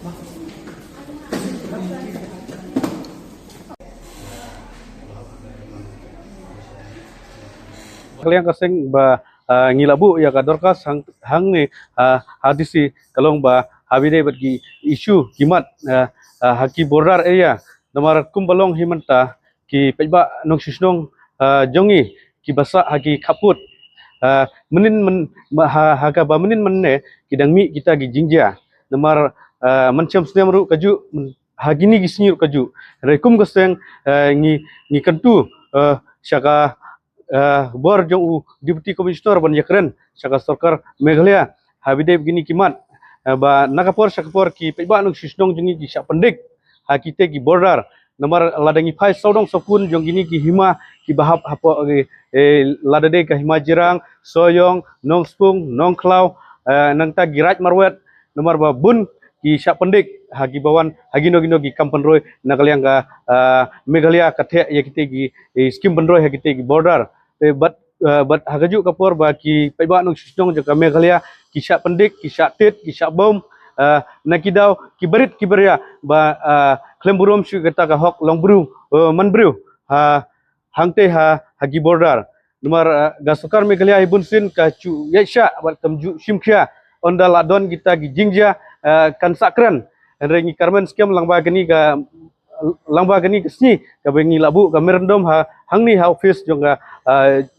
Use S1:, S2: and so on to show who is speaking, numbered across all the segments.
S1: Kalian kasing ba ngilabu ya kadorkas hang ni hadisi kalong ba habide bagi isu kimat haki border area namar kumbalong himanta ki paiba nong sisnong jongi ki basa haki kaput menin men haga ba menin menne kidang mi kita gi jingja namar mancam snem ru kaju hagini gisni ru kaju rekum kaseng ngi kantu syaka bor jong deputy commissioner ban yakren syaka sarkar Meghalaya habide begini kimat ba nakapor syakapor ki paiba nong sisnong jongi ki syak pendik hakite ki border nomor ladangi phai saudong sokun jong gini ki hima ki bahap hapo ladade ka hima jirang soyong nong spung nong klau nang ta girat marwet nomor ba bun ki syak pendik hagi bawan hagi no gi kampan roy nakaliang ka Meghalaya kathe ya kite gi skim bandroy hakite gi border but hagaju kapor ba ki paiba nong sisnong jaka Meghalaya ki syak pendik ki syak tit ki syak bom nakidau kibarit kiberia ba klemburum syu kata ka hok longbru manbru hangte hagi border nomor gasukar Meghalaya ibun sin ka chu yaisha bat kamju simkhya onda ladon kita gi jingja kan sakran rengi karmen skem langba gani ka langba gani kesni ka bengi labu ka merendom hangni office jong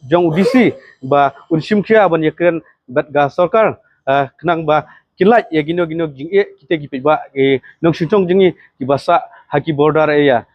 S1: jong udisi ba unsimkhya ban yakren bat ga sarkar kenang ba kilaj ya gino jing kita gi peba nong sintong jingi ki basa haki border area